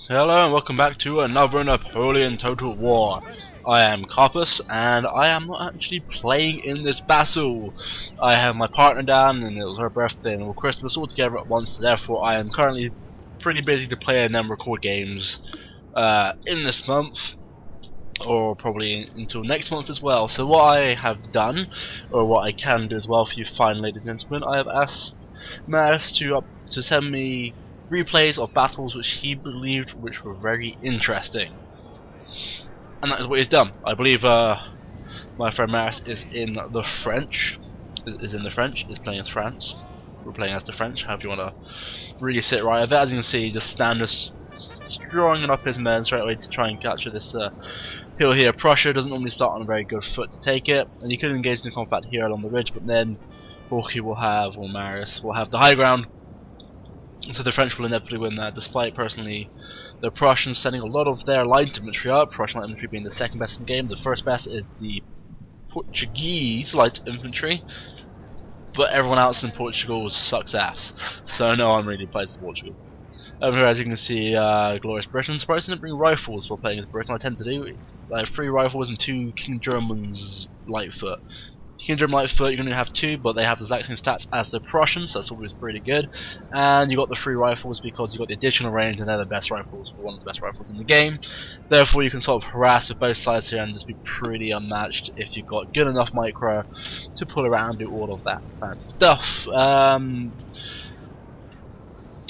Hello and welcome back to another Napoleon Total War. I am Carpus and I am not actually playing in this battle. I have my partner down and it was her birthday and all Christmas all together at once, therefore I am currently pretty busy to play and then record games in this month, or probably until next month as well. So what I have done, or what I can do as well for you fine ladies and gentlemen, I have asked Maris to send me replays of battles which he believed which were very interesting. And that is what he's done. I believe my friend Maris is in the French. Is playing as France. We're playing as the French, however you want to really sit right with it. As you can see, just Standish drawing up his men straight away to try and capture this hill here. Prussia doesn't normally start on a very good foot to take it, and you could engage in combat here along the ridge, but then Borky will have, or Maris will have the high ground. So the French will inevitably win that, despite personally the Prussians sending a lot of their light infantry up, Prussian light infantry being the second best in the game. The first best is the Portuguese light infantry, but everyone else in Portugal sucks ass, so no one really plays as Portugal. Over here, as you can see, Glorious Britain. Surprised they didn't bring rifles while playing as Britain. I tend to do. I have 3 rifles and 2 King Germans Lightfoot. King German Lightfoot, you're going to have 2, but they have the exact same stats as the Prussians, so that's always pretty good. And you got the 3 rifles because you got the additional range, and they're the best rifles, or one of the best rifles in the game. Therefore, you can sort of harass with both sides here and just be pretty unmatched if you've got good enough micro to pull around and do all of that fancy stuff.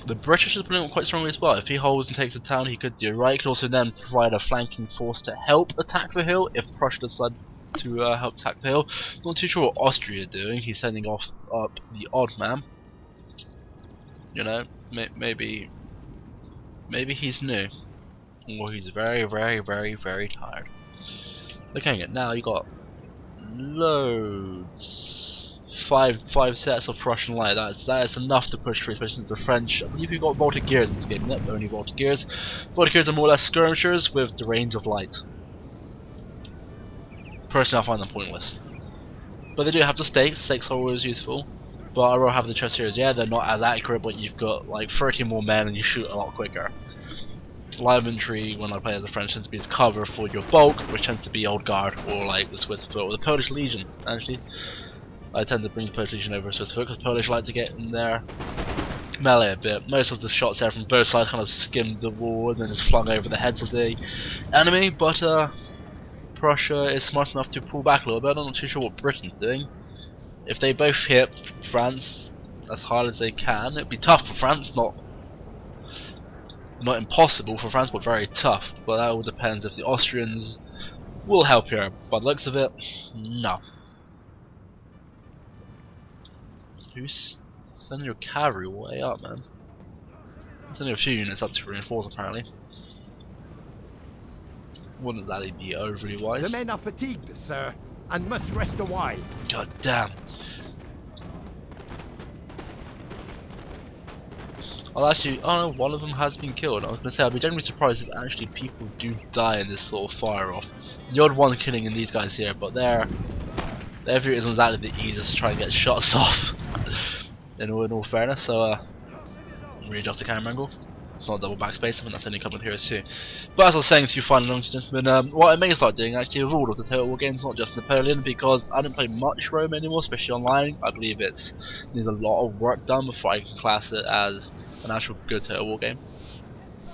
The British is putting on quite strongly as well. If he holds and takes the town, he could do right. He could also then provide a flanking force to help attack the hill if the Prussia decide to help attack the hill. Not too sure what Austria are doing. He's sending off up the odd man. You know, maybe he's new, or he's very tired. Looking at it now, you got loads. Five sets of Prussian light. That is enough to push through, especially since the French. I believe you've got Voltigeurs in this game. Yep, only Voltigeurs. Voltigeurs are more or less skirmishers with the range of light. Personally, I find them pointless, but they do have the stakes. Stakes are always useful. But I will have the Chasseurs. Yeah, they're not as accurate, but you've got like 30 more men and you shoot a lot quicker. Light infantry, when I play as the French, tends to be as cover for your bulk, which tends to be Old Guard or like the Swiss foot or the Polish Legion. Actually, I tend to bring the Polish Legion over to Swiss foot because Polish like to get in there melee a bit. Most of the shots there from both sides kind of skimmed the wall and then just flung over the heads of the enemy, but Prussia is smart enough to pull back a little bit. I'm not too sure what Britain's doing. If they both hit France as hard as they can, it'd be tough for France, not impossible for France, but very tough. But that all depends if the Austrians will help here. By the looks of it, no. Who's sending your cavalry way up, man? Sending a few units up to reinforce, apparently. Wouldn't that be overly wise? The men are fatigued, sir, and must rest a while. God damn. I'll actually, oh no, one of them has been killed. I was going to say, I'd be generally surprised if actually people do die in this sort of fire off. The odd one killing in these guys here, but their view isn't exactly the easiest to try and get shots off. in all fairness, so readjust the camera angle. It's not double backspace, I think that's only a couple of heroes too. But as I was saying to you finally, ladies and gentlemen, what I may start doing actually with all of the Total War games, not just Napoleon, because I don't play much Rome anymore, especially online. I believe it needs a lot of work done before I can class it as an actual good Total War game.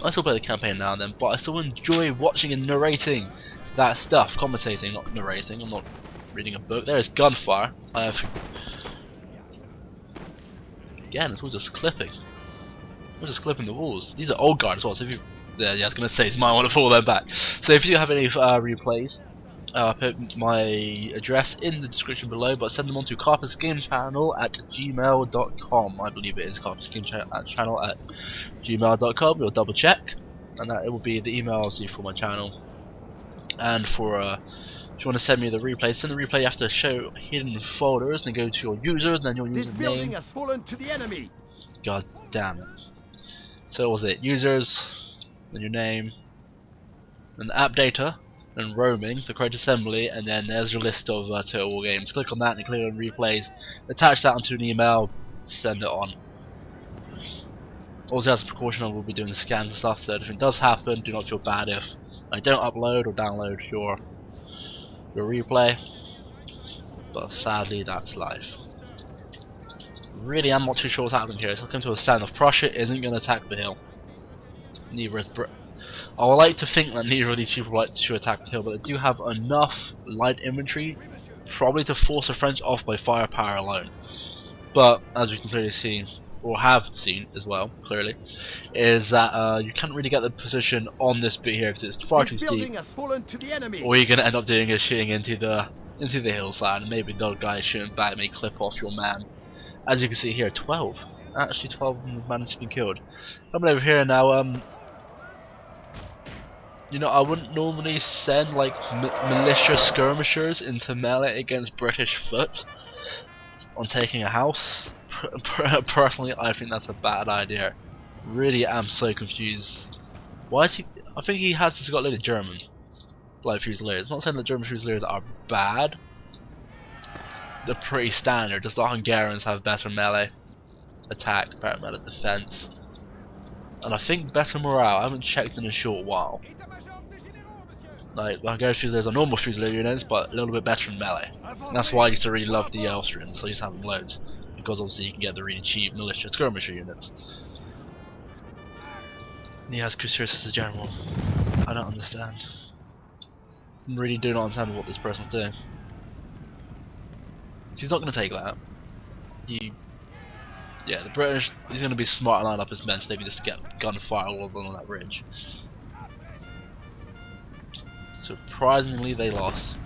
I still play the campaign now and then, but I still enjoy watching and narrating that stuff. Commentating, not narrating. I'm not reading a book. There is gunfire. I have... Again, it's all just clipping. We're just clipping the walls. These are Old Guard as well, so if you... Yeah, I was going to say, you might want to pull them back. So if you have any replays, I'll put my address in the description below, but send them on to carpuschannelreplay@gmail.com. I believe it is carpuschannelreplay@gmail.com. We'll double check, and that it will be the email I'll see for my channel. And for if you want to send me the replay, send the replay. You have to show hidden folders and go to your users, and then your username. This building has fallen to the enemy. God damn it. So what was it? Users, then your name, and Appdata, and roaming, the correct assembly, and then there's your list of Total War games. Click on that and click on replays, attach that onto an email, send it on. Also, as a precaution, I will be doing scans and stuff, so if it does happen, do not feel bad if I don't upload or download your replay. But sadly, that's life. Really, I'm not too sure what's happening here. It's looking to a stand of Prussia isn't going to attack the hill. Neither is I would like to think that neither of these people like to attack the hill, but they do have enough light infantry, probably to force the French off by firepower alone. But as we can clearly see, or have seen as well, clearly, is that you can't really get the position on this bit here because it's far This too steep. building has fallen to the enemy. All you're going to end up doing is shooting into the hillside, and maybe the guy shooting back may clip off your man. As you can see here, 12. Actually, 12 of them managed to be killed. Coming over here now, you know, I wouldn't normally send like militia skirmishers into melee against British foot on taking a house. Personally, I think that's a bad idea. Really am so confused. Why is he? I think he has just got a load of German light fusiliers. I'm not saying that German fusiliers are bad. They're pretty standard. Just the Hungarians have better melee attack, better melee defense, and I think better morale. I haven't checked in a short while. Like, the Hungarian Fusiliers are normal Fusilier units, but a little bit better in melee. And that's why I used to really love the Austrians, so I used to have them loads. Because obviously you can get the really cheap militia skirmisher units. And he has Cuirassiers as a general. I don't understand. I really do not understand what this person's doing. He's not going to take that. Yeah, the British, he's going to be smart and line up his men so they can just get gunfire all over on that ridge. Surprisingly, they lost.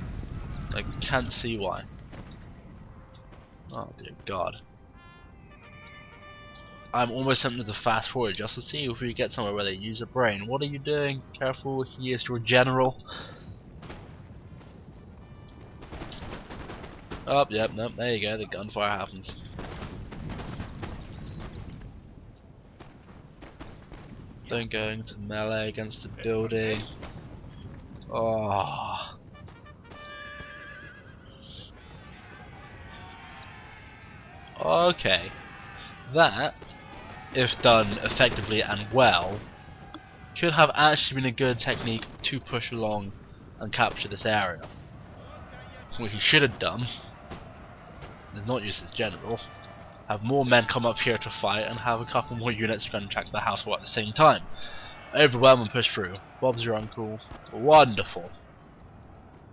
I can't see why. Oh dear God. I'm almost tempted to fast forward just to see if we get somewhere where they use a brain. What are you doing? Careful, he is your general. Oh, yep, nope, there you go, the gunfire happens. Don't go into melee against the building. Oh. Okay. That, if done effectively and well, could have actually been a good technique to push along and capture this area. What he should have done is not use his general, have more men come up here to fight, and have a couple more units trying to attack the house all at the same time. Overwhelm and push through. Bob's your uncle. Wonderful.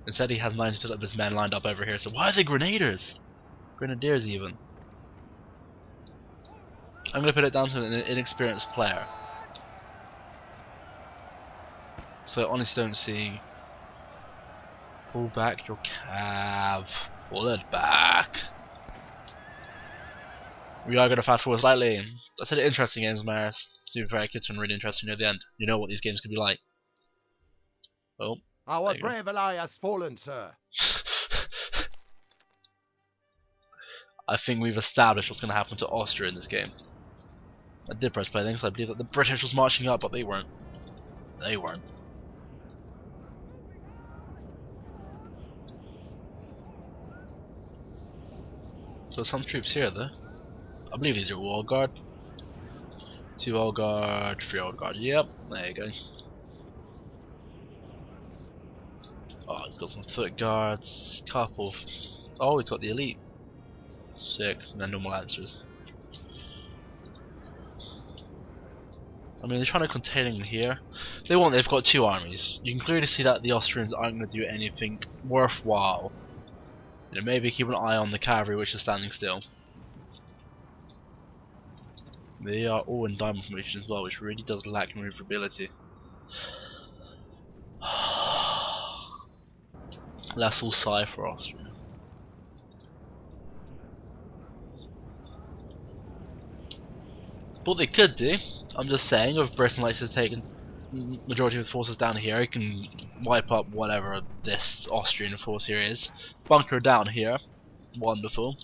Instead he has 90% of his men lined up over here, so why are they grenadiers? Grenadiers even. I'm going to put it down to an inexperienced player. So I honestly don't see... Pull back your cav. Pull it back. We are going to fast forward slightly. That's an interesting games, Maris. It's very good and really interesting near the end. You know what these games could be like. Well, our brave ally has fallen, sir. I think we've established what's going to happen to Austria in this game. I did press play because I believe that the British was marching up, but they weren't. They weren't. So some troops here though. I believe these are Old Guard. 2 Old Guard, 3 Old Guard. Yep, there you go. Oh, he's got some foot guards, couple. Oh, he's got the elite. 6, and then normal lancers. I mean, they're trying to contain him here. They've got 2 armies. You can clearly see that the Austrians aren't going to do anything worthwhile. You know, maybe keep an eye on the cavalry, which is standing still. They are all in diamond formation as well, which really does lack maneuverability. That's all sigh for Austria. What they could do, I'm just saying, if Britain likes to take majority of its forces down here, it can wipe up whatever this Austrian force here is, bunker down here, wonderful,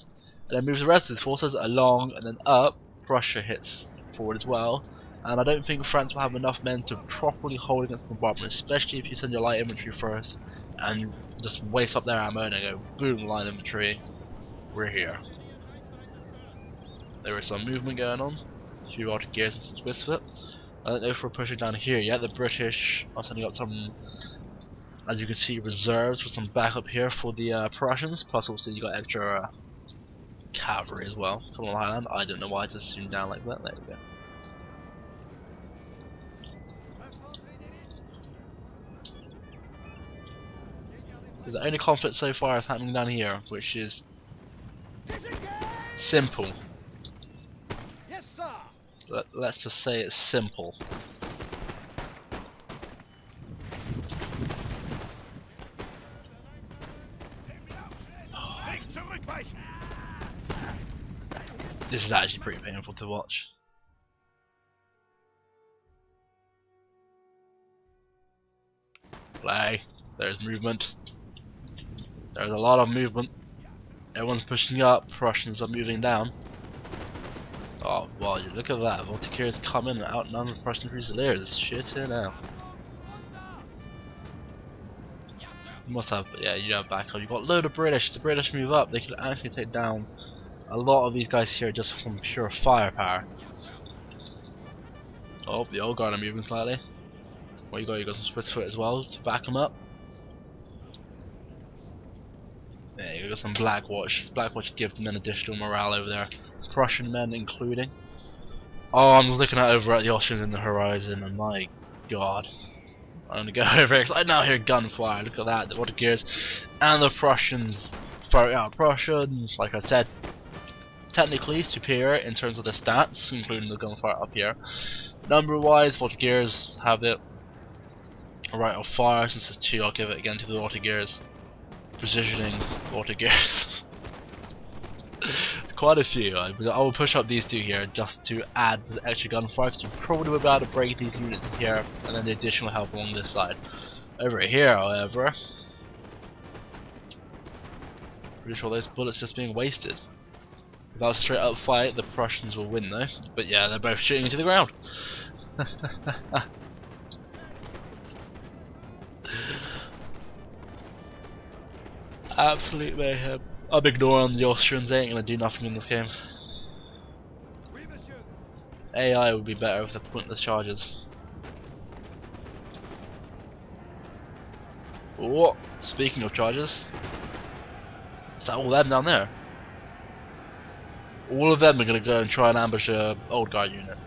and then moves the rest of its forces along and then up. Prussia hits forward as well, and I don't think France will have enough men to properly hold against bombardment, especially if you send your light infantry first and just waste up their ammo and go boom, line infantry, we're here. There is some movement going on. A few artillery and some Swiss foot. I don't know if we're pushing down here yet. The British are sending up some, as you can see, reserves with some backup here for the Prussians. Plus, also you got extra cavalry as well from the Highland. I don't know why it's zoomed down like that. There we go. The only conflict so far is happening down here, which is simple. Yes, sir. Let's just say it's simple. This is actually pretty painful to watch. Play. There's movement. There's a lot of movement. Everyone's pushing up. Prussians are moving down. Oh, wow, you look at that. Volunteers come in and outnumber the Prussian Fusiliers. Shit here now. You must have, yeah, you have backup. You've got a load of British. The British move up. They could actually take down a lot of these guys here just from pure firepower. Oh, the old guard are moving slightly. What you got? You got some Swiss foot as well to back them up. Yeah, you got some Black Watch. Black Watch gives them an additional morale over there. Prussian men including. Oh, I'm just looking over at the Austrians in the horizon, and my god. I'm gonna go over here because I now hear gunfire. Look at that, the Watergears and the Prussians firing out. Prussians, like I said, technically superior in terms of the stats, including the gunfire up here. Number wise, Watergears have it right of fire. Since it's 2, I'll give it again to the Watergears. Positioning, Watergears. Quite a few. I will push up these two here just to add the extra gunfire, because you probably will be able to break these units here, and then the additional help along this side. Over here, however, pretty sure those bullets just being wasted. If that was a straight up fight, the Prussians will win though. But yeah, they're both shooting into the ground. Absolute mayhem. I'm ignoring the Austrians, they ain't gonna do nothing in this game. AI would be better with the pointless charges. Oh, speaking of charges, is that all them down there? All of them are gonna go and try and ambush a old guard unit.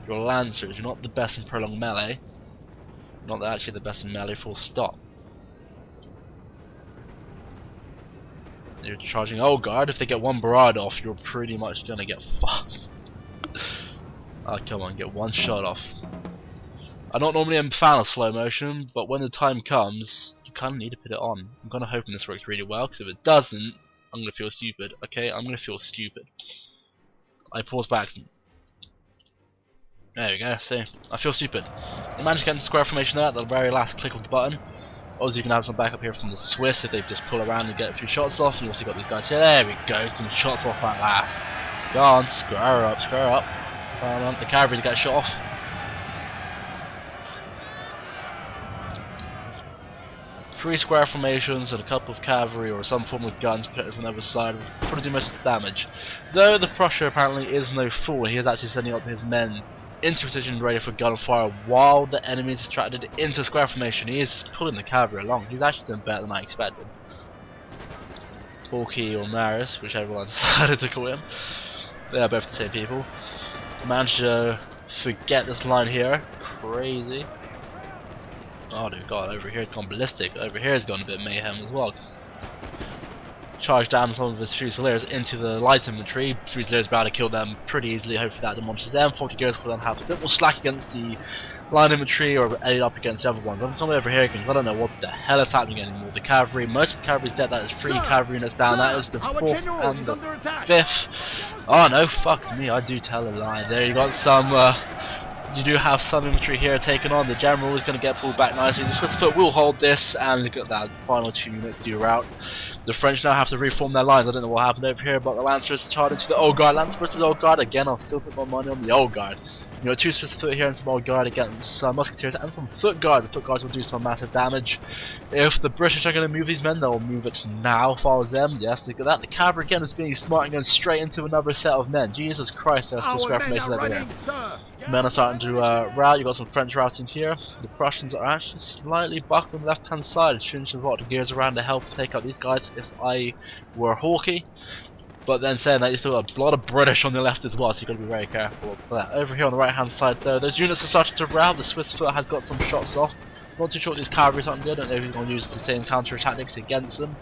Your Lancers, you're not the best in prolonged melee. Not actually the best in melee, full stop. You're charging old guard. If they get one barrage off, you're pretty much gonna get fucked. Oh, come on, get one shot off. I'm not normally a fan of slow motion, but when the time comes, you kind of need to put it on. I'm kind of hoping this works really well, because if it doesn't, I'm gonna feel stupid. Okay, I'm gonna feel stupid. I pause back. There we go. See, I feel stupid. I managed to get into square formation there at the very last click of the button. Obviously, you can have some backup here from the Swiss if they just pull around and get a few shots off. And you also got these guys here. There we go, some shots off at last. Go on, square up, square up. Come on, the cavalry get shot off. Three square formations and a couple of cavalry or some form of guns protected from the other side will probably do most of the damage. Though the Prussia apparently is no fool, he is actually sending up his men into position ready for gunfire while the enemy is attracted into square formation. He is pulling the cavalry along. He's actually done better than I expected. Porky or Maris, whichever one decided to call him. They are both the same people. Managed to forget this line here. Crazy. Oh dear god, over here it's gone ballistic. Over here it's gone a bit mayhem as well. Charged down some of his Fusiliers into the light infantry. Fusiliers about to kill them pretty easily. Hopefully that demolishes them. 40 gears will then have a bit more slack against the line infantry or aid up against the other ones. I'm coming over here because I don't know what the hell is happening anymore. The cavalry, most of the cavalry is dead. That is 3 cavalry units down. That is the 4th and the 5th. Oh no, fuck me, I do tell a lie. There you got some, you do have some infantry here taken on. The general is going to get pulled back nicely. The Swiss foot will hold this, and look at that, final 2 units do rout. The French now have to reform their lines. I don't know what happened over here, but the Lancers charged into the old guard. Lance versus old guard. Again, I'll still put my money on the old guard. You know, 2 Swiss foot here and some old guard against some musketeers and some foot guards. The foot guards will do some massive damage. If the British are going to move these men, they'll move it now. Follows them. Yes, look at that. The cavalry again is being smart and going straight into another set of men. Jesus Christ, there's Swiss reformation over here. Men are starting to rout. You've got some French routing here. The Prussians are actually slightly back on the left hand side. Shooting some gears around to help take out these guys if I were Hawkeye. But then saying that, you still got a lot of British on the left as well, so you've got to be very careful for that. Over here on the right hand side though, those units are starting to rout. The Swiss foot has got some shots off. Not too sure what these cavalry are good. I don't know if he's going to use the same counter tactics against them.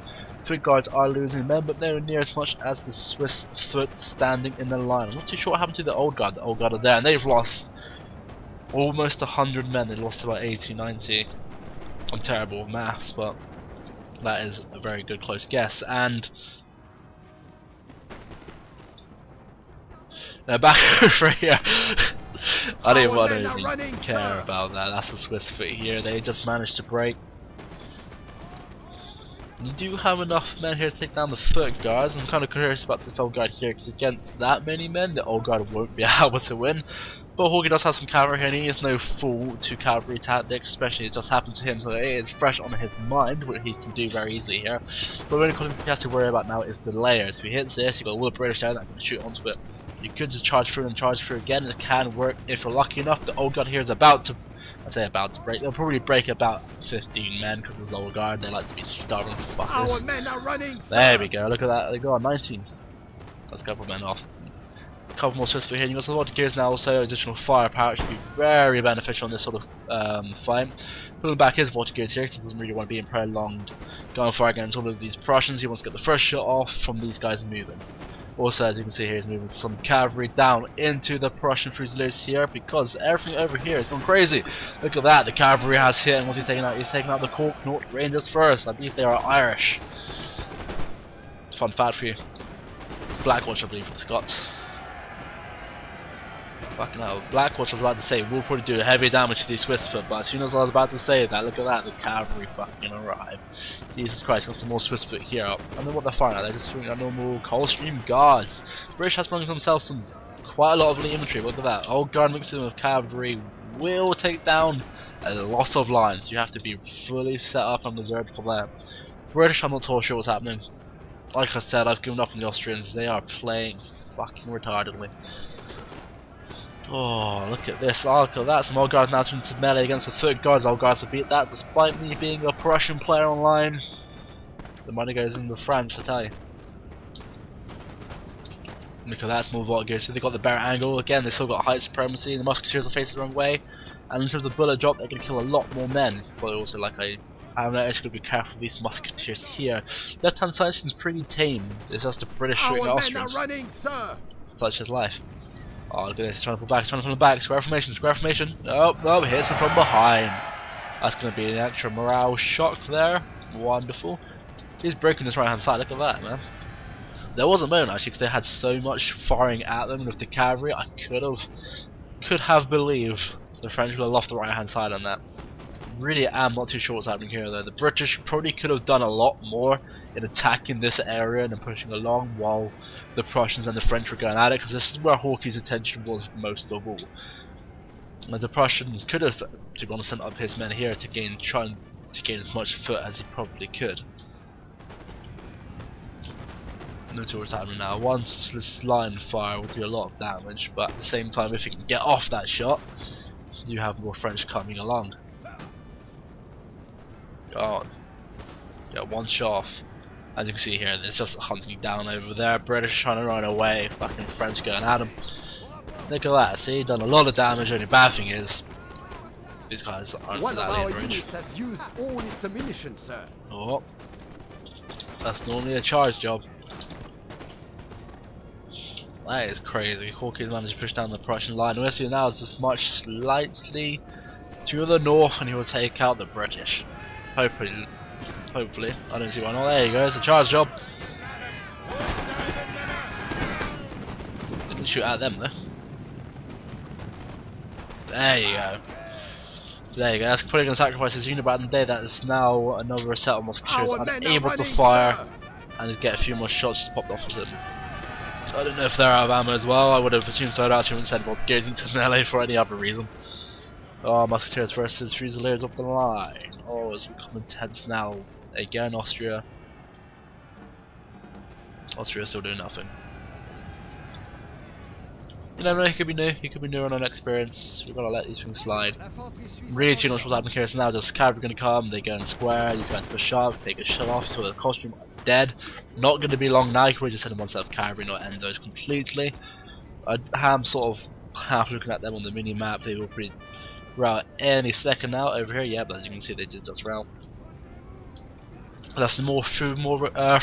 Foot guards are losing men, but nowhere near as much as the Swiss foot standing in the line. I'm not too sure what happened to the old guard. The old guard are there, and they've lost almost 100 men. They lost about 80, 90. I'm terrible with maths, but that is a very good close guess. And they're back over here. I don't even care about that. That's the Swiss foot here. They just managed to break. You do have enough men here to take down the foot guards. I'm kind of curious about this old guard here, because against that many men, the old guard won't be able to win. But Hawkeye does have some cavalry here, and he is no fool to cavalry tactics, especially it just happened to him, so it is fresh on his mind what he can do very easily here. But the only thing he has to worry about now is the layers. If he hits this, you've got all the British there that can shoot onto it. You could just charge through and charge through again, and it can work if you're lucky enough. The old guard here is about to, I say about to break, they'll probably break about 15 men because of the old guard, they like to be stubborn fuckers. Our men are running, sir. There we go, look at that, they got 19. That's a couple of men off. A couple more Swiss foot here, you've got a lot of gears now also, additional firepower should be very beneficial in this sort of fight. Pulling back his gears here because he doesn't really want to be in prolonged going far against all of these Prussians. He wants to get the first shot off from these guys moving. Also, as you can see here, he's moving some cavalry down into the Prussian Fusiliers here because everything over here is going crazy. Look at that, the cavalry has hit, and what's he taking out? He's taking out the Cork Rangers first. I believe they are Irish. Fun fact for you. Blackwatch, I believe, for the Scots. Fucking hell, Blackwatch, I was about to say, will probably do heavy damage to these Swiss foot, but as soon as I was about to say that, look at that, the cavalry fucking arrived. Jesus Christ, got some more Swiss foot here. I don't know what they're firing at, they're just shooting at normal Coldstream guards. British has brought themselves some quite a lot of infantry, look at that. Old guard mixed in with cavalry will take down a lot of lines. You have to be fully set up and reserved for that. British, I'm not totally sure what's happening. Like I said, I've given up on the Austrians, they are playing fucking retardedly. Oh, look at this, look at that, some old guards now turning to melee against the foot guards. Old guards will beat that despite me being a Prussian player online. The money goes into France, I tell you. Look at that, small voltigeurs, so they got the barrel angle, again they still got height supremacy, the musketeers are facing the wrong way, and in terms of bullet drop they're going to kill a lot more men, but also like I don't know, it's going to be careful with these musketeers here. Left hand side seems pretty tame, it's just the British shooting the Austrians. Our men are running, sir. Such is life. Oh, look at this, he's trying to pull back, he's trying to pull back, square formation, oh, hits him from behind. That's going to be an extra morale shock there, wonderful. He's breaking this right hand side, look at that, man. There was a moment actually, because they had so much firing at them with the cavalry, I could have believed the French would have lost the right hand side on that. Really am not too sure what's happening here though. The British probably could have done a lot more in attacking this area and pushing along while the Prussians and the French were going at it, because this is where Hawkeye's attention was most of all. And the Prussians could have, to be honest, sent up his men here to try to gain as much foot as he probably could. No clue what's happening now. Once this line fire will do a lot of damage, but at the same time, if you can get off that shot, you have more French coming along. Go on. Get one shot off. As you can see here, there's just hunting down over there. British trying to run away. Fucking French going at him. Look at that. See, done a lot of damage. Only bad thing is, these guys aren't One that of our range. units has used all its ammunition, sir. Oh, that's normally a charge job. That is crazy. Hawkeye managed to push down the Prussian line. What we're now is just march slightly to the north, and he will take out the British. Hopefully, I don't see why not. There you go, it's a charge job. Didn't shoot at them though. There you go. There you go, that's probably going to sacrifice his unit, but in the day that is now another set of musketeers unable to fire and get a few more shots just popped off of him. I don't know if they're out of ammo as well. I would have assumed so. I actually wouldn't send Volunteers into melee for any other reason. Oh, Musketeers versus Fusiliers up the line. Oh, it's become intense now. Again, Austria. Austria's still doing nothing. You never know, he could be new. He could be new on an experience. We've got to let these things slide. Really too much what's happening here. So now just cavalry going to come. They go in square. These guys push up. They get shut off. So the costume dead. Not going to be long now. You can really just hit them one set of cavalry, not end those completely. I'm sort of half looking at them on the mini map. They will pretty route any second now. Over here, yeah, but as you can see, they did just route. That's more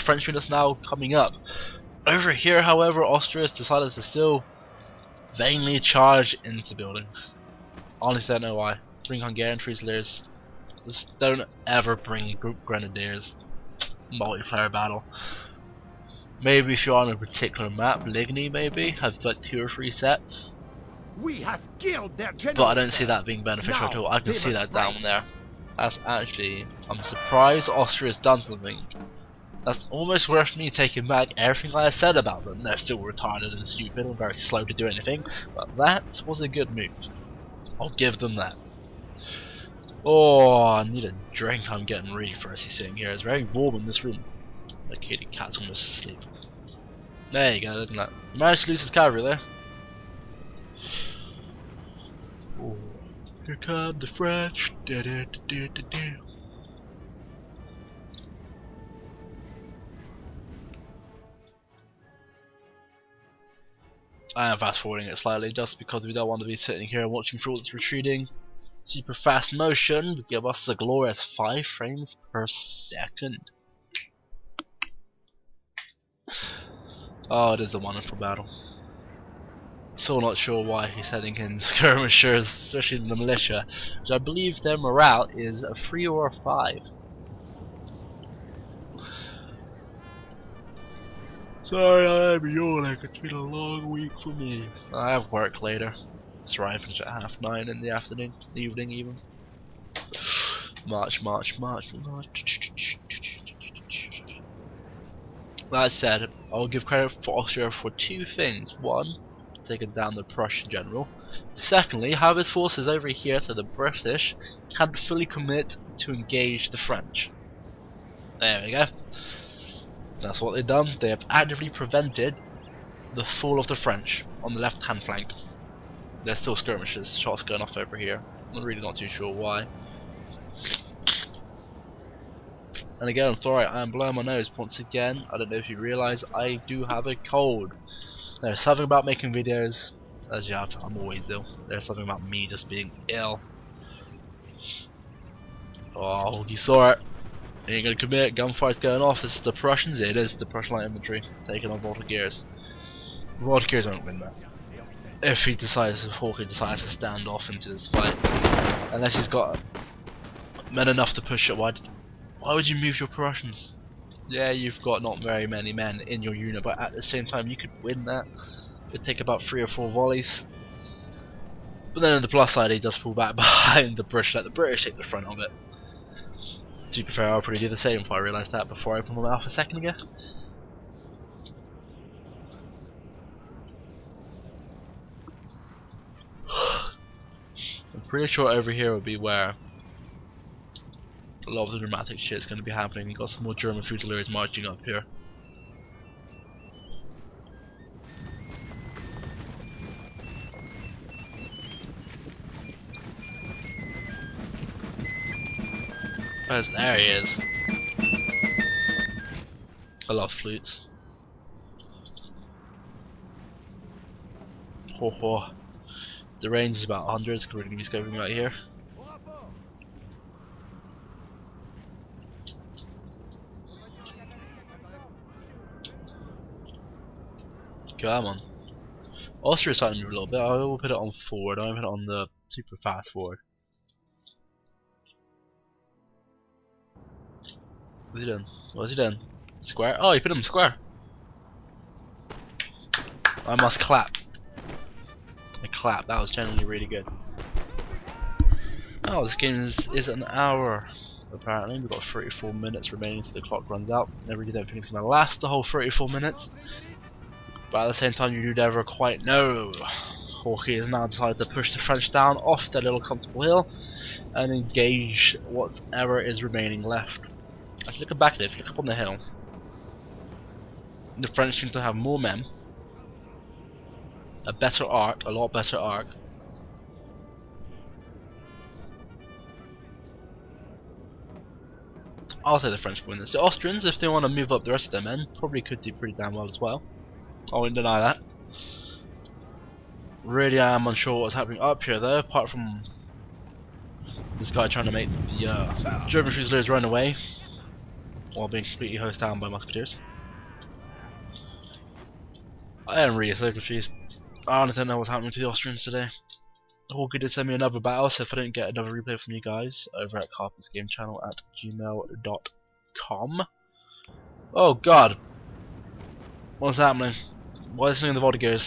French units now coming up. Over here, however, Austria has decided to still vainly charge into buildings. Honestly, I don't know why. Bring Hungarian Fusiliers. Just don't ever bring group grenadiers. Multiplayer battle. Maybe if you're on a particular map, Ligny maybe has like 2 or 3 sets. We have killed their general, but I don't see that being beneficial at all. I can see that down there. That's actually, I'm surprised Austria's done something. That's almost worth me taking back everything I said about them. They're still retarded and stupid and very slow to do anything, but that was a good move. I'll give them that. Oh, I need a drink. I'm getting really thirsty sitting here. It's very warm in this room. The kitty cat's almost asleep. There you go, look at that. Managed to lose his cavalry there. Oh, here come the French. I am fast forwarding it slightly just because we don't want to be sitting here watching through all this retreating. Super fast motion would give us a glorious 5 frames per second. Oh, it is a wonderful battle. Still not sure why he's heading in skirmishers, especially in the militia, which I believe their morale is a 3 or a 5. Sorry, I'm yawning. It's been a long week for me. I have work later. That's right, I finish at 9:30 in the afternoon, evening even. March. That said, I'll give credit for Austria for 2 things. 1, taking down the Prussian general. Secondly, have his forces over here so the British can't fully commit to engage the French. There we go. That's what they've done. They have actively prevented the fall of the French on the left-hand flank. There's still skirmishes, shots going off over here. I'm really not too sure why. And again, I'm sorry, I am blowing my nose once again. I don't know if you realise, I do have a cold. There's something about making videos, as you have, I'm always ill. There's something about me just being ill. Oh, you saw it. You ain't gonna commit, gunfire's going off. This is the Prussians, it is the Prussian light infantry taking on Volunteers. Volunteers won't win that. If Hawking decides to stand off into this fight. Unless he's got men enough to push it. Why would you move your Prussians? Yeah, you've got not very many men in your unit, but at the same time you could win that. It'd take about 3 or 4 volleys. But then on the plus side, he does pull back behind the British, let the British take the front of it. To be fair, I'll probably do the same if I realised that before I opened my mouth a second ago. I'm pretty sure over here will be where a lot of the dramatic shit is going to be happening. You've got some more German Fusiliers marching up here. There he is. I love flutes. Ho ho. The range is about 100, so we're going to be scoping right here. Come on. Austria's starting to move a little bit. I will put it on forward. I won't put it on the super fast forward. What's he doing? What's he doing? Square? Oh, he put him square. I must clap. I clap. That was generally really good. Oh, this game is an hour. Apparently, we've got 34 minutes remaining until the clock runs out. I really don't think it's going to last the whole 34 minutes. But at the same time, you do never quite know. Hawkeye has now decided to push the French down off their little comfortable hill and engage whatever is remaining left. If you look back at it, if you look up on the hill, the French seem to have more men, a better arc, a lot better arc. I'll say the French win this. The Austrians, if they want to move up the rest of their men, probably could do pretty damn well as well. I wouldn't deny that. Really, I am unsure what's happening up here though, apart from this guy trying to make the German Fusiliers run away while being completely hosed down by musketeers. I am really so confused. I honestly don't know what's happening to the Austrians today. Hawkeye did send me another battle, so if I don't get another replay from you guys, over at carpuschannelreplay@gmail.com. Oh god! What's happening? Why is something in the Voltigeurs?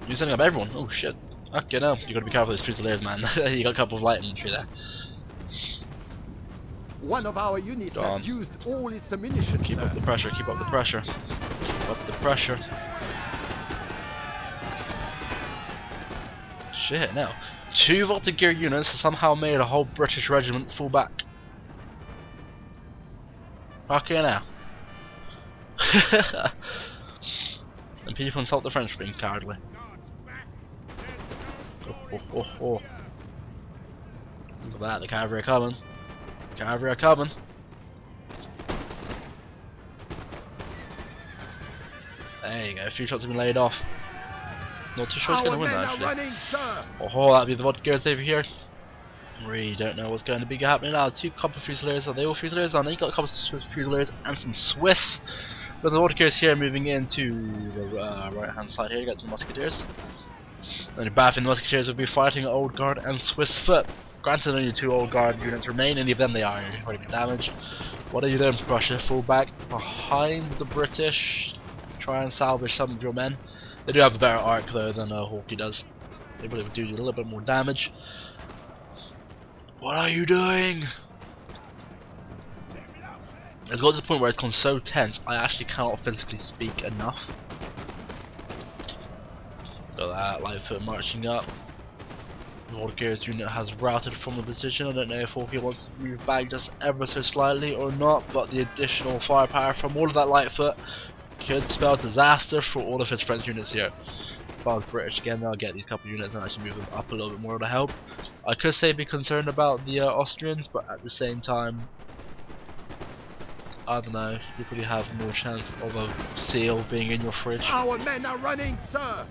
You're sending up everyone? Oh shit. Okay, no, you gotta be careful with these Fusiliers, man. You got a couple of light infantry there. One of our units has used all its ammunition, Keep up the pressure, keep up the pressure. Keep up the pressure. Shit, now. 2 Voltigeur units somehow made a whole British regiment fall back. Okay, now. And people insult the French for being cowardly. Oh. Look at that, the cavalry are coming. Cavalry are coming. There you go, a few shots have been laid off. Not too sure who's going to win actually. Oh, that'll be the Voltigeurs over here. Really don't know what's going to be happening now. 2 copper Fusiliers, are they all Fusiliers? Oh, no, you got a couple of Swiss Fusiliers and some Swiss. But the Voltigeurs here moving into the right hand side here, you got some Musketeers. The only bad thing the Musketeers will be fighting Old Guard and Swiss foot. Granted, only 2 Old Guard units remain, any of them they are already damaged. What are you doing, Prussia? Fall back behind the British, try and salvage some of your men. They do have a better arc though than Hawkeye does. They really would do a little bit more damage. What are you doing? It's got to the point where it's gone so tense, I actually cannot physically speak enough. Look at that, Lightfoot marching up. The Voltigeurs unit has routed from the position. I don't know if Hawkeye wants to move back just ever so slightly or not, but the additional firepower from all of that Lightfoot could spell disaster for all of his French units here. If I was British again, I'll get these couple of units and actually move them up a little bit more to help. I could say be concerned about the Austrians, but at the same time, I don't know, you probably have more chance of a seal being in your fridge. Our men are running, sir!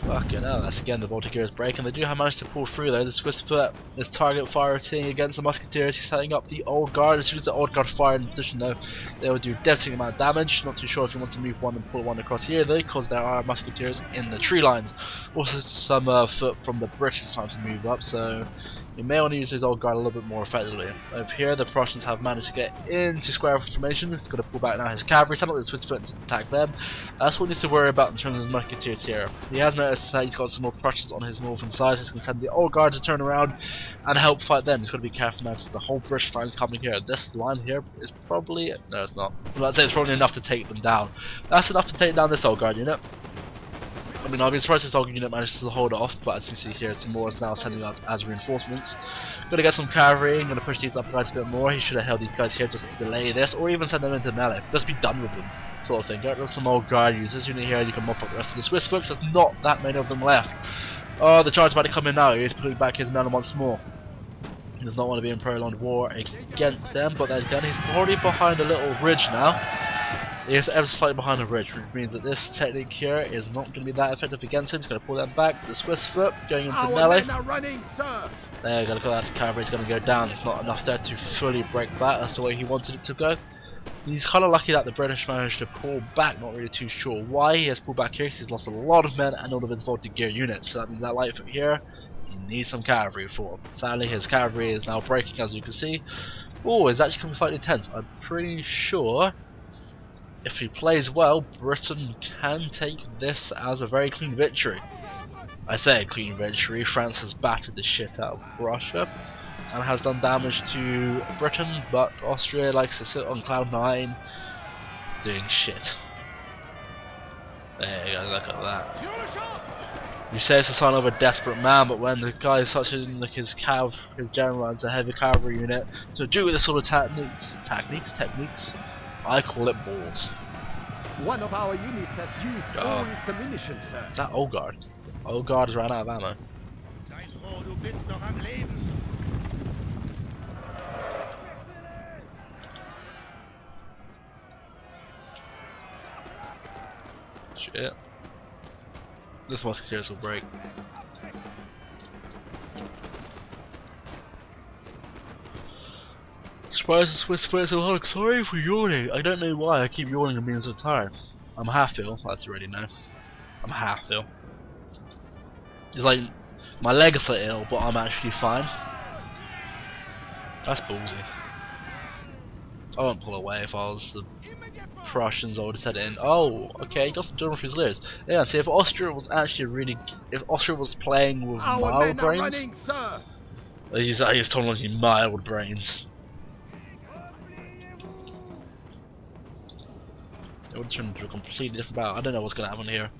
Fucking hell, that's again the Voltigeurs break, and they do have managed to pull through though. The Swiss foot is target firing against the Musketeers. He's setting up the Old Guard. As soon as the Old Guard fire in position though, they will do devastating amount of damage. Not too sure if he wants to move one and pull one across here though, because there are Musketeers in the tree lines. Also some foot from the British trying to move up, so you may want to use his Old Guard a little bit more effectively. Over here the Prussians have managed to get into square formation. He's going to pull back now his cavalry, send out the Swiss foot to attack them. That's what he needs to worry about in terms of his Musketeers here. He has noticed that he's got some more Prussians on his northern side, so he's going to send the Old Guard to turn around and help fight them. He's got to be careful now because the whole British line is coming here. This line here is probably, no it's not, I'd say it's probably enough to take them down. That's enough to take down this Old Guard unit. I mean, I'll be surprised if this Old Guard unit manages to hold off, but as you can see here, some more is now sending out as reinforcements. Gonna get some cavalry, gonna push these up guys a bit more. He should have held these guys here just to delay this, or even send them into melee. Just be done with them, sort of thing. Get rid of some Old Guard, use this unit here, you can mop up the rest of the Swiss folks. There's not that many of them left. Oh, the charge about to come in now. He's pulling back his men once more. He does not want to be in prolonged war against them, but then again, he's already behind a little ridge now. He is ever slightly behind the ridge, which means that this technique here is not going to be that effective against him. He's going to pull them back. The Swiss foot going into melee. Men are running, sir. There, gotta look at that cavalry is going to go down. It's not enough there to fully break that. That's the way he wanted it to go. He's kind of lucky that the British managed to pull back. Not really too sure why he has pulled back here. He's lost a lot of men and all of his Voltigeur units. So that means that Lightfoot here, he needs some cavalry for him. Sadly, his cavalry is now breaking, as you can see. Oh, it's actually becoming slightly tense. I'm pretty sure if he plays well, Britain can take this as a very clean victory. I say a clean victory. France has battered the shit out of Russia. and has done damage to Britain, but Austria likes to sit on cloud 9 doing shit. There you go, look at that. You say it's the sign of a desperate man, but when the guy is such in like his general runs a heavy cavalry unit to do this sort of techniques, I call it balls. One of our units has used all its ammunition, sir. Is that Old Guard? Old Guard has run out of ammo. Shit. This musketeers will break. Surprised the Swiss players are like, sorry for yawning. I don't know why I keep yawning and being so tired. I'm half ill, that's already know. I'm half ill. It's like my legs are ill, but I'm actually fine. That's ballsy. I won't pull away if I was the Prussians. I would have said it in. Oh, okay, you got some German Fusiliers. Yeah, see, if Austria was actually if Austria was playing with mild brains, running, sir. He's telling you mild brains. It would turn into a completely different battle. I don't know what's gonna happen here.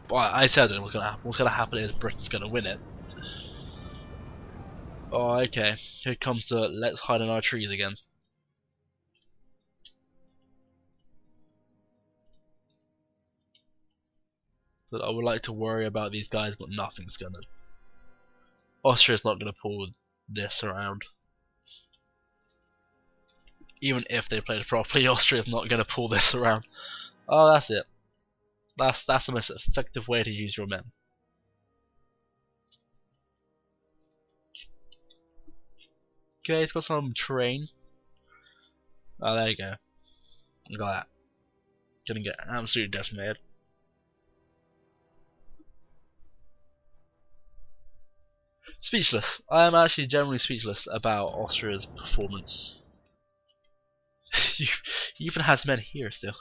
But I said it was gonna happen. What's gonna happen is Britain's gonna win it. Oh, okay. Here comes the let's hide in our trees again. But I would like to worry about these guys, but nothing's gonna. Austria's not gonna pull this around. Even if they played properly, Austria's not gonna pull this around. Oh, that's it. That's the most effective way to use your men. Okay, it's got some terrain. Oh, there you go. Look at that. Gonna get absolutely decimated. Speechless. I am actually generally speechless about Austria's performance. He even has men here still.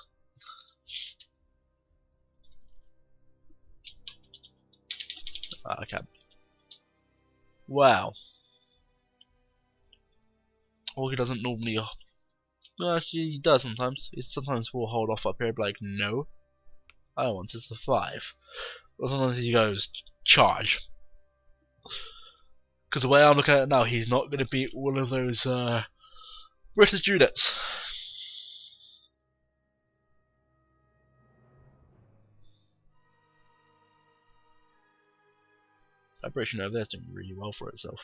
Okay. Wow. Well, he doesn't normally. No, actually, he does sometimes. He sometimes will hold off up here, but like, no, I want to survive. But sometimes he goes charge. Because the way I'm looking at it now, he's not going to beat all of those British units. That British unit over there is doing really well for itself.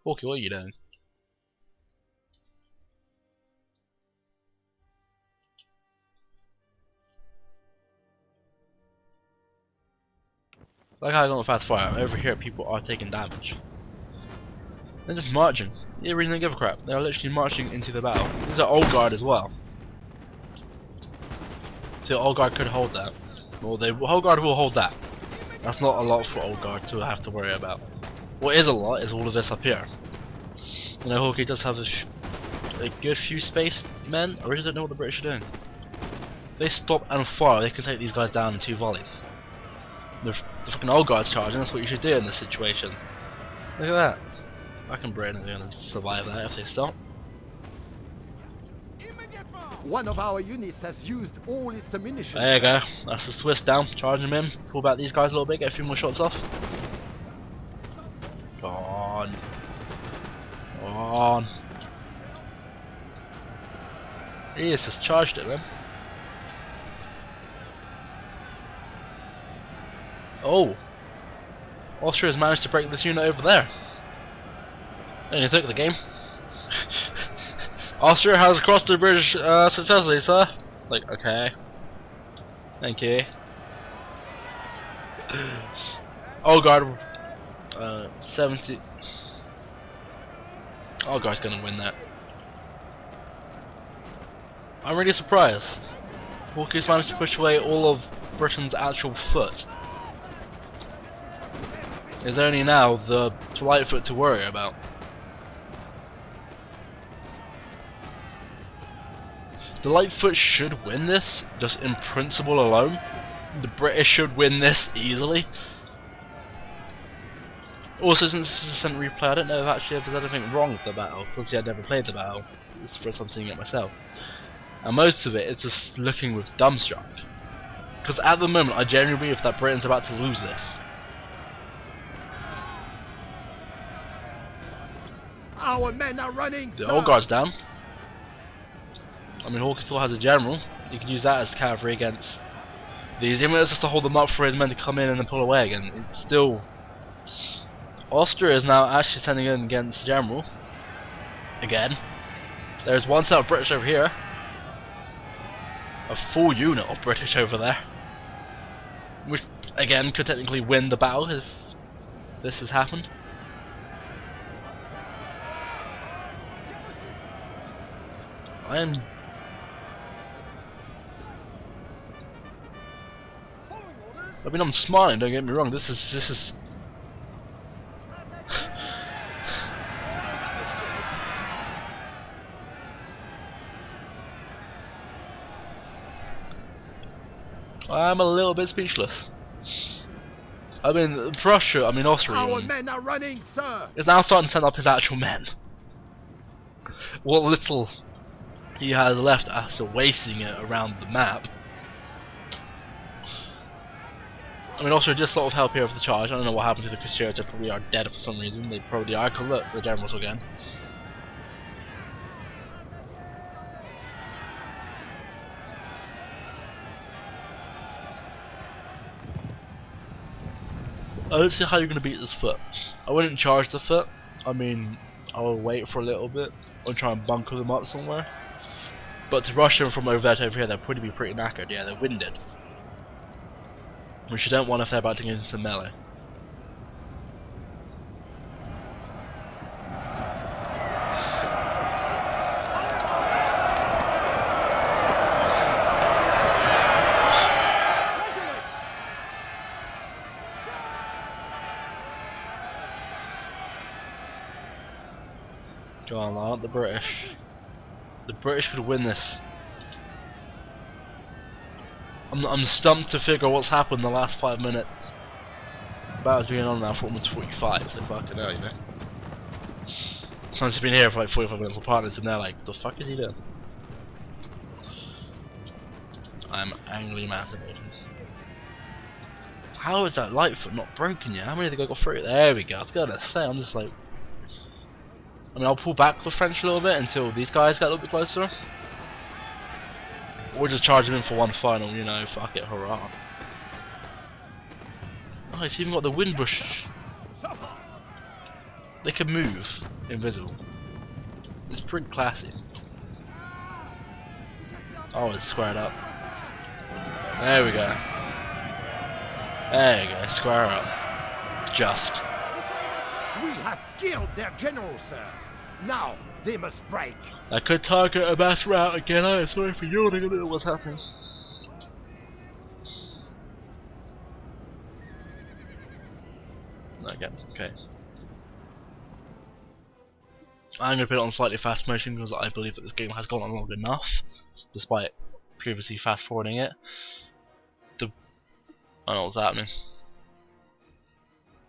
Hawkeye, what are you doing? Like how I got on fast fire, over here people are taking damage. They're just marching. They really don't give a crap. They're literally marching into the battle. These are Old Guard as well. So Old Guard could hold that. Well, Old Guard will hold that. That's not a lot for Old Guard to have to worry about. What is a lot is all of this up here. You know, Hawkeye does have a good few space men. I really don't know what the British are doing. If they stop and fire, they can take these guys down in 2 volleys. The fucking Old Guard's charging, that's what you should do in this situation. Look at that. I can Britain are gonna survive that if they stop. One of our units has used all its ammunition. There you go. That's the Swiss down, charging them in. Pull back these guys a little bit, get a few more shots off. Go on. Go on. He has just charged it, man. Oh! Austria has managed to break this unit over there. And he took the game. Austria has crossed the British successfully, sir. Like, okay. Thank you. Old Guard 70. Old Guard's gonna win that. I'm really surprised. Hawkeye's managed to push away all of Britain's actual foot. There's only now the light foot to worry about. The light foot should win this, just in principle alone. The British should win this easily. Also, since this is a instant replay, I don't know if actually there's anything wrong with the battle, because obviously I've never played the battle. It's the first time seeing it myself. And most of it is just looking with dumbstruck. Because at the moment, I genuinely believe that Britain's about to lose this. Our men are running, The sir. old guard's down. I mean, Hawke still has a general. You could use that as cavalry against these. Even if it's just to hold them up for his men to come in and then pull away again. It's still... Austria is now actually sending in against the general. Again. There's one set of British over here. A full unit of British over there. Which, again, could technically win the battle if this has happened. I mean, I'm smiling, don't get me wrong, this is I'm a little bit speechless. I mean, Prussia, I mean Austria, Our men are running, sir. is now starting to send up his actual men. What little he has left after wasting it around the map. I mean, Austria just sort of help here with the charge. I don't know what happened to the Crusaders, they probably are dead for some reason. They probably are. Look, the generals again. I don't see how you're going to beat this foot. I wouldn't charge the foot. I mean, I'll wait for a little bit and try and bunker them up somewhere. But to rush them from over there to over here, they'll probably be pretty knackered. Yeah, they're winded. Which you don't want if they're about to get into melee. Go on, line up the British. The British could win this. I'm stumped to figure what's happened in the last 5 minutes. The battle's been on now for almost 45, so fucking hell, you know. Someone's been here for like 45 minutes with partners and they're like, the fuck is he doing? I'm angrily masturbating. How is that Lightfoot not broken yet? How many did they go through? There we go, I was gonna say, I'm just like... I mean, I'll pull back the French a little bit until these guys get a little bit closer. Or just charge them in for one final, you know, fuck it, hurrah. Oh, it's even got the wind bush. They can move, invisible. It's pretty classy. Oh, it's squared up. There we go. There you go, square up. Just. We have killed their general, sir. Now they must break. I could target a mass route again. I'm sorry for yawning a little. What's happening? Again, okay. I'm gonna put it on slightly fast motion because I believe that this game has gone on long enough, despite previously fast forwarding it. I don't know what's happening.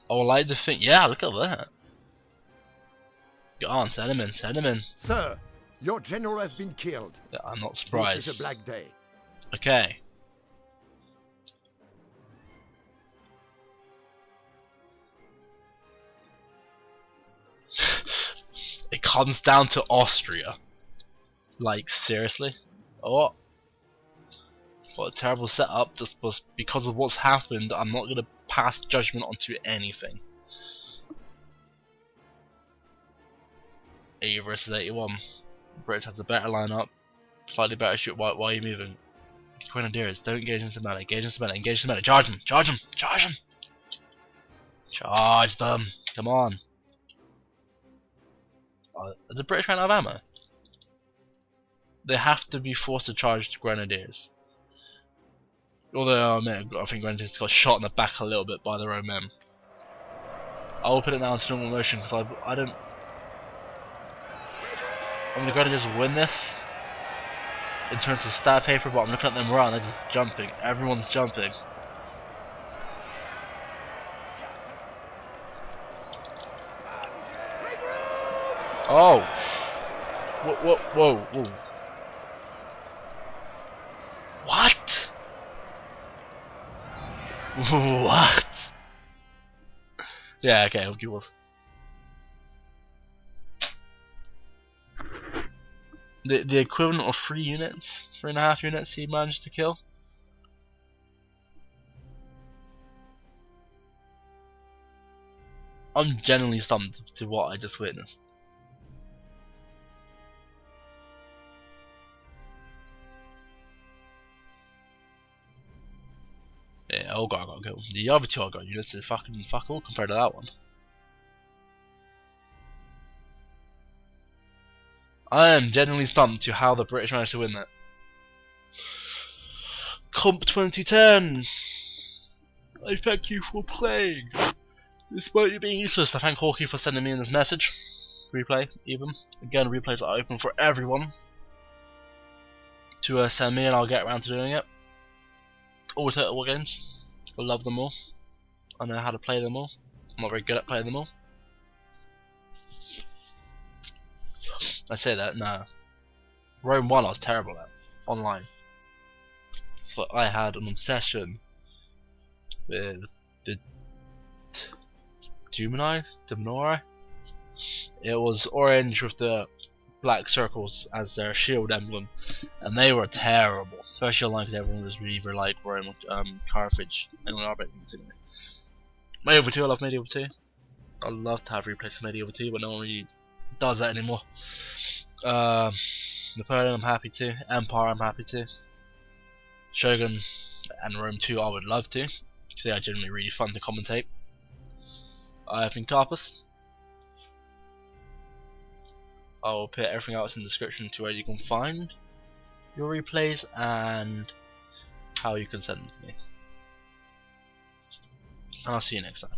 I would like to think, yeah, look at that. Go on, send him in, send him in. Sir, your general has been killed. Yeah, I'm not surprised. This is a black day. Okay. It comes down to Austria. Like, seriously? Oh. What a terrible setup, just because of what's happened. I'm not going to pass judgment onto anything. 80 versus 81. British has a better lineup, slightly better shoot. Why are you moving? Grenadiers, don't engage into melee. Engage into melee. Engage into melee. Charge them! Charge them! Charge them! Charge them! Come on! Is the British ran out of ammo? They have to be forced to charge the Grenadiers. Although I think Grenadiers got shot in the back a little bit by their own men. I will put it now into normal motion because I don't. I mean, the Grenadiers will win this in terms of stat paper, but I'm looking at them run. They're just jumping. Everyone's jumping. Oh! Whoa, whoa, whoa. What? What? Yeah, okay, I'll give off. The equivalent of 3 units, 3.5 units he managed to kill. I'm genuinely stumped to what I just witnessed. Yeah, oh god, I got killed. The other 2 I got units did fucking fuck all compared to that one. I am genuinely stumped to how the British managed to win that. Comp 2010! I thank you for playing! Despite you being useless, I thank Hawkeye for sending me in this message. Replay, even. Again, replays are open for everyone to send me, and I'll get around to doing it. All Total War games. I love them all. I know how to play them all. I'm not very good at playing them all. I say that, no. Rome 1 I was terrible at, online. But I had an obsession with the Demonori? It was orange with the black circles as their shield emblem, and they were terrible. Especially online because everyone was either like Rome, Carthage, and Arbit. Medieval 2, I love Medieval 2. I love to have replays for Medieval 2, but no one really does that anymore. Napoleon, I'm happy to. Empire, I'm happy to. Shogun and Rome 2, I would love to, because they are generally really fun to commentate. I think Carpus. I will put everything else in the description to where you can find your replays and how you can send them to me. And I'll see you next time.